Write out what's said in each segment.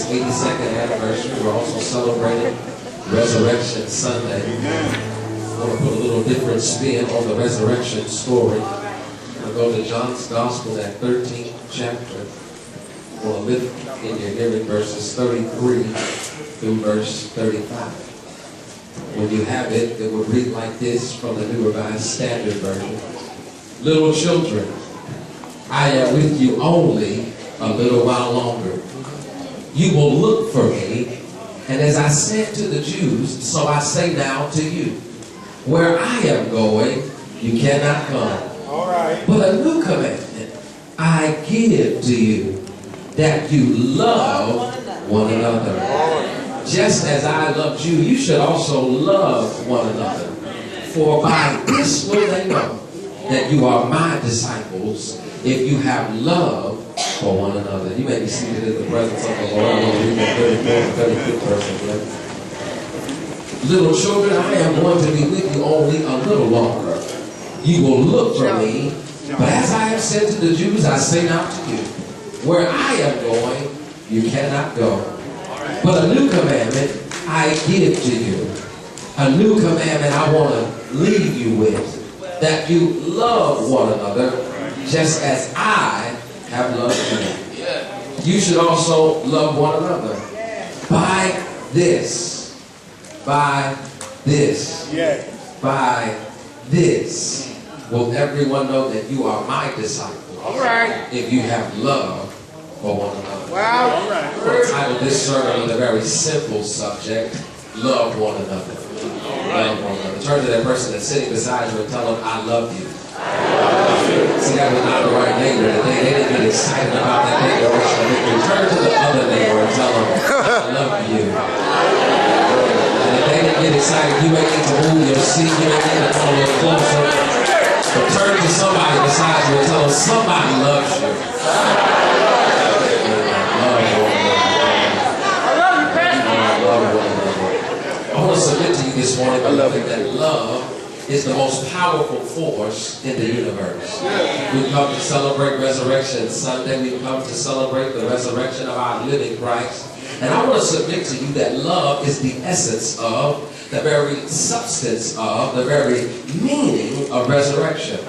82nd anniversary. We're also celebrating Resurrection Sunday. I want to put a little different spin on the resurrection story. We'll go to John's Gospel, that 13th chapter. We'll lift in your hearing verses 33 through verse 35. When you have it, it will read like this from the New Revised Standard Version. Little children, I am with you only a little while longer. You will look for me, and as I said to the Jews, so I say now to you. Where I am going, you cannot come. All right. But a new commandment I give to you, that you love one another. Just as I loved you, you should also love one another. For by this will they know that you are my disciples, if you have love for one another. You may be seated in the presence of the Lord. I'm going to read the 34th and 35th verse again. Little children, I am going to be with you only a little longer. You will look for me, but as I have said to the Jews, I say now to you, where I am going, you cannot go. But a new commandment I give to you. A new commandment I want to leave you with, that you love one another just as I have loved you. You should also love one another. By this, will everyone know that you are my disciples. All right. If you have love for one another. Wow. All right. I'll title this sermon on a very simple subject: love one another. Love one another. Turn to that person that's sitting beside you and tell them, I love you. See, that was not the right neighbor today. They didn't get excited about that declaration of victory. Turn to the other neighbor and tell them, I love you. And if they didn't get excited, you may need to move your seat. You may need to come a little closer. But turn to somebody beside you and tell them, somebody loves you. I want to submit to you this morning that love is the most powerful force in the universe. We've come to celebrate Resurrection Sunday. We've come to celebrate the resurrection of our living Christ. And I want to submit to you that love is the essence of, the very substance of, the very meaning of resurrection.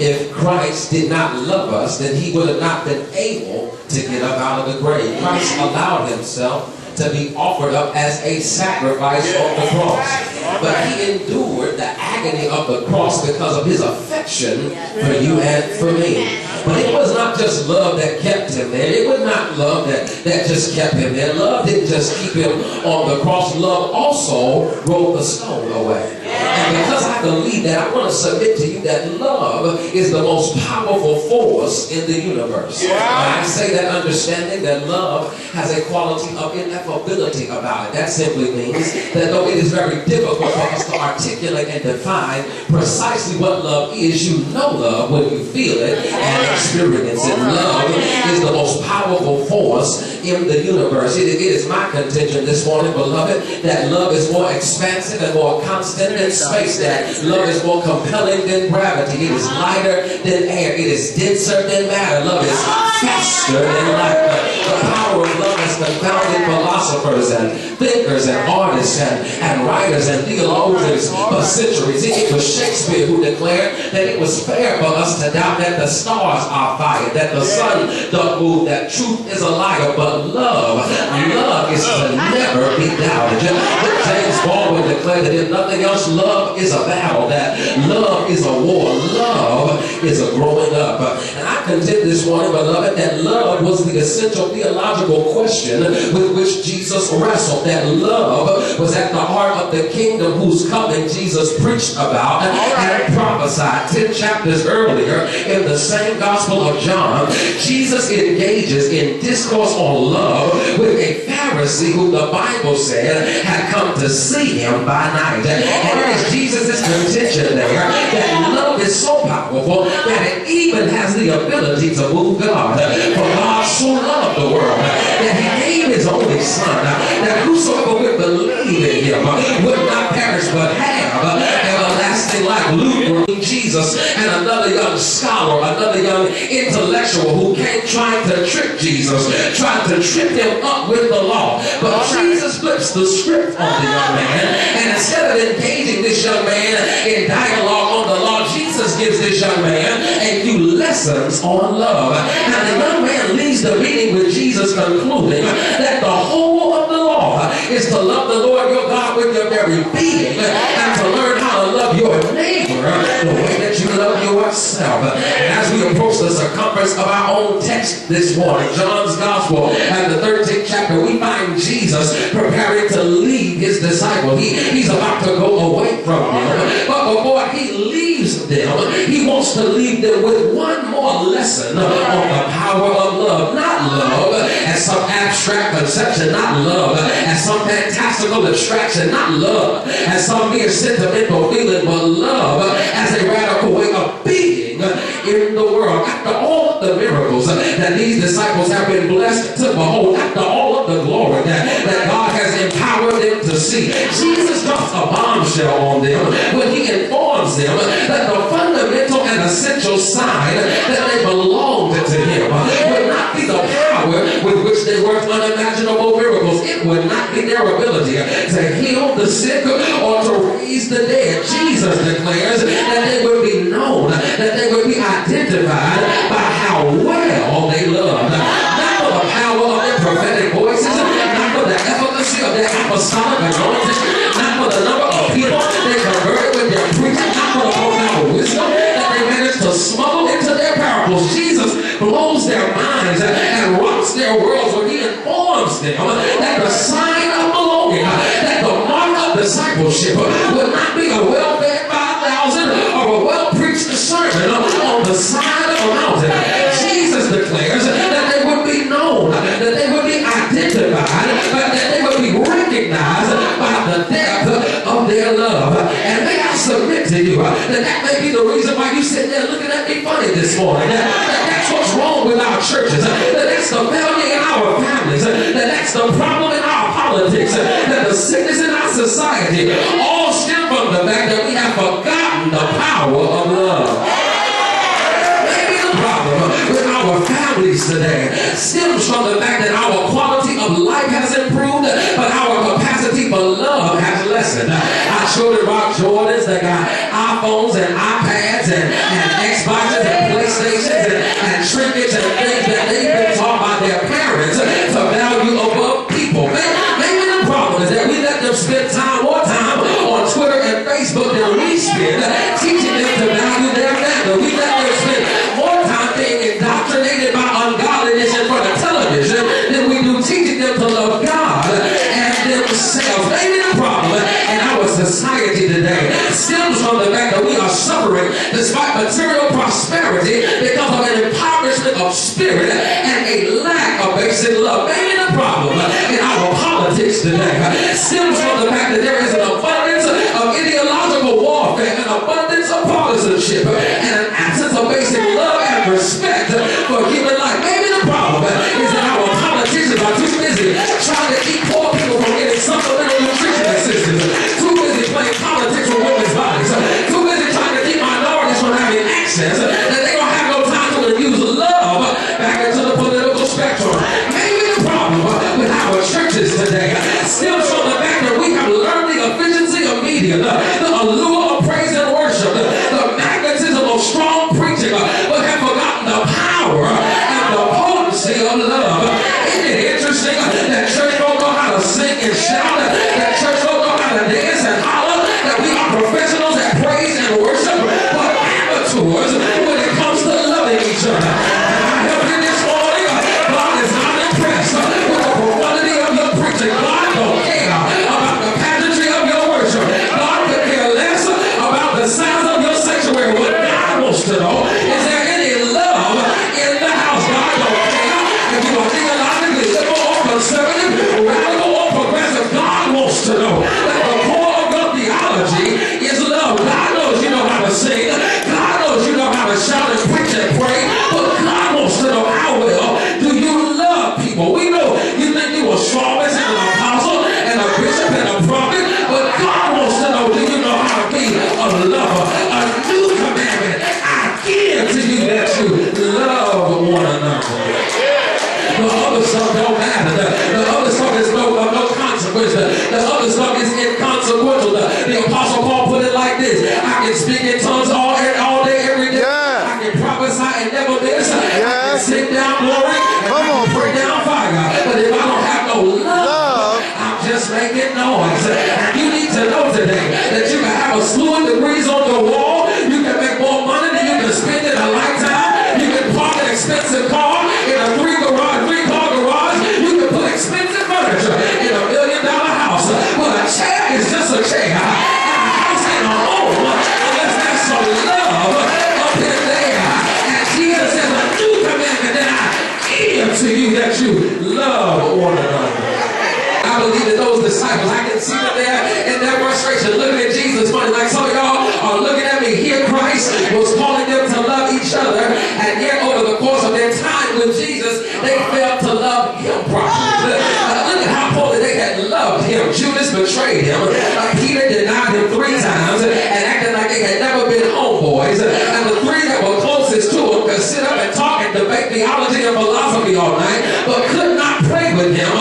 If Christ did not love us, then he would have not been able to get up out of the grave. Christ allowed himself to be offered up as a sacrifice on the cross. But he endured the agony of the cross because of his affection for you and for me. But it was not just love that kept him there. It was not love that just kept him there. Love didn't just keep him on the cross. Love also rolled the stone away. And because I believe that, I want to submit to you that love is the most powerful force in the universe. And I say that understanding that love has a quality of ineffability about it. That simply means that though it is very difficult for us to articulate and define precisely what love is, you know love when you feel it and experience it. Love is the most powerful force in the universe. It is my contention this morning, beloved, that love is more expansive and more constant than space, that love is more compelling than gravity. It is lighter than air. It is denser than matter. Love is faster than light. The power of love has confounded philosophers and thinkers and artists and writers and theologians for centuries. It was Shakespeare who declared that it was fair for us to doubt that the stars are fired, that the sun don't move, that truth is a liar, but love is to never be doubted. James Baldwin declared that if nothing else, love is a battle, that love is a war, love is a growing up. And I contend this morning, beloved, that love was the essential theological question with which Jesus wrestled. That love was at the heart of the kingdom whose coming Jesus preached about and prophesied. 10 chapters earlier in the same Gospel of John, Jesus engages in discourse on love with a Pharisee who the Bible said had come to see him by night. And it is Jesus' contention there that love is so powerful before, that it even has the ability to move God. For God so loved the world that he gave his only son, that whosoever would believe in him would not perish but have everlasting life. Luke, Jesus, and another young scholar, another young intellectual who came trying to trick Jesus, trying to trip him up with the law. But Jesus flips the script on the young man, and instead of engaging this young man in dialogue on the law, Jesus gives this young man a few lessons on love. Now the young man leaves the meeting with Jesus concluding that the whole of the law is to love the Lord your God with your very being, and to learn how to love your neighbor the way that you love yourself. And as we approach the circumference of our own text this morning, John's Gospel and the 13th chapter, we find Jesus preparing to leave his disciples. He's about to go away from them. But before he leaves them, he wants to leave them with one more lesson on the power of love. Not love as some abstract conception, not love as some fantastical abstraction, not love as some mere sentimental feeling, but love as a radical way of being in the world. After all of the miracles that these disciples have been blessed to behold, after all of the glory that God has empowered them to see, Jesus drops a bombshell on them when he informs them that the fundamental and essential sign that they belonged to him would not be the power with which they worked unimaginable miracles. It would not be their ability to heal the sick or to raise the dead. Jesus declares that they would be known, that they would be identified by how well they loved. Not for the power of their prophetic voices, not for the efficacy of their apostolic anointing, not for the number of people they converted with their preaching, not for the profound wisdom that they managed to smuggle into their parables. Jesus blows their minds and rocks their worlds when he informs them that the sign of belonging, that the mark of discipleship would not be a well-fed 5,000 or a well-preached sermon on the side of a mountain. Jesus declares that they would be known, that they would be identified, that they would be recognized by the depth of their love. And may I submit to you that may be the reason why you sit there looking at me funny this morning. That's what's wrong with our churches. That's the failure in our families. That's the problem in our politics. That the sickness in our society all stem from the fact that we have forgotten the power of love. Maybe the problem with our families today stems from the fact that our quality of life has improved, but our capacity for love has lessened. Our children rock Jordans, they got iPhones and iPads and Xboxes and PlayStations and trinkets and things that they've been taught by their parents to value above people. Maybe the problem is that we let them spend more time on Twitter and Facebook than we spend teaching them to value their family. We let them spend more time being indoctrinated by ungodliness in front of television than we do teaching them to love God and themselves. Maybe the problem in our society today stems from the fact that we are suffering despite material prosperity because of an impoverishment of spirit and a lack of basic love. Maybe the problem in our politics today stems from the fact that there is an abundance of ideological warfare, an abundance of partisanship, and an absence of basic love and respect for human life. Maybe the problem is that our politicians are too busy trying to keep poor people from getting supplemental nutrition assistance, too busy playing politics with women's bodies, too busy trying to keep minorities from having access, that they don't have no time to use love back into the other stuff is inconsequential. The Apostle Paul put it like this: I can speak in tongues all day, every day. I can prophesy and never miss. I can sing down glory and bring down fire. But if I don't have no love, I'm just making noise. And you need to know today that you can have a slew of degrees on your wall. You can make more money than you can spend in a lifetime. You can park an expensive car in a three-car garage. You can put expensive furniture in $1 million house. But a chair is just a chair. And a house ain't a home unless there's some love up in there. And Jesus says, a new commandment that I give to you, that you love one another. I believe that those disciples, I can see them there in their frustration, looking at Jesus funny. Like some of y'all are looking at me here. Christ was calling them to love each other, and yet over the course of their time with Jesus, they failed to love him properly. Look at how poorly they had loved him. Judas betrayed him. Peter denied him 3 times and acted like they had never been homeboys. And the 3 that were closest to him could sit up and talk and debate theology and philosophy all night, but could not pray with him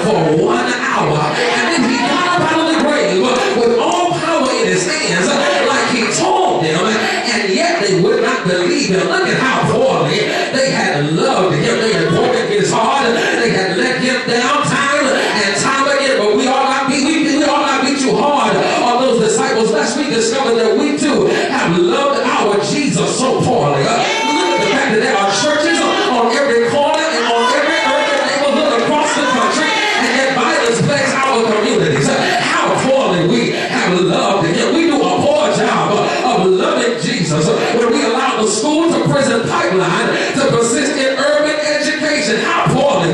for 1 hour. And then he got up out of the grave with all power in his hands, like he told them, and yet they would not believe him. Look at how poorly they had loved him. They had broken his heart. They had let him down time and time again. But we ought not be too hard on those disciples, lest we discover that we too have loved our Jesus so poorly. Look at the fact that there are churches on every corner and on every urban neighborhood across the country, and that violence plagues our communities. How poorly we have loved him. We do a poor job of loving Jesus when we allow the school to prison pipeline to persist in urban education. How poorly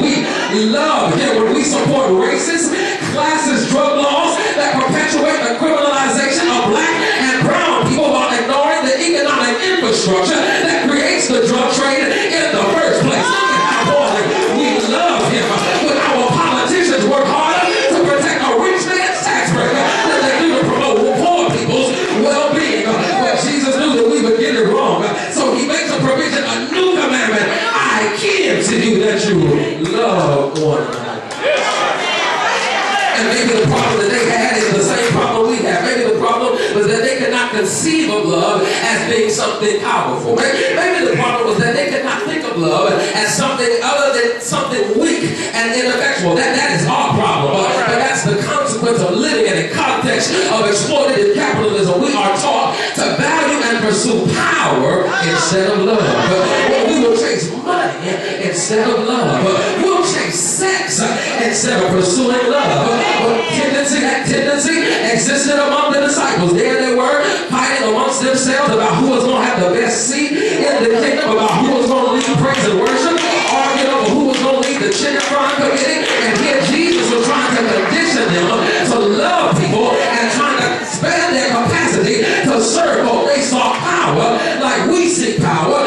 we love him when we support racist, classist drug laws that perpetuate the criminalization of black and brown people while ignoring the economic infrastructure that creates the drug trade in the first place. Look at how poorly we love him when our politicians work harder to protect a rich man's tax break than they do to promote poor people's well-being. But Jesus knew that we would get it wrong, so he makes a provision, a new commandment I give to you, that you love one another. And maybe the problem that they had is the same problem we have. Maybe the problem was that they could not conceive of love as being something powerful. Maybe the problem was that they could not think of love as something other than something weak and ineffectual. That is our problem. But that's the consequence of living in a context of exploitative capitalism. We are taught to value and pursue power instead of love. We will chase money instead of love. We'll chase sex instead of pursuing love. That tendency existed among the disciples. There they were, fighting amongst themselves about who was going to have the best seat in the kingdom, about who was going to lead praise and worship, arguing over who was going to lead the chicken frying committee. And here Jesus was trying to condition them to love people and trying to expand their capacity to serve. Oh, they saw power like we seek power.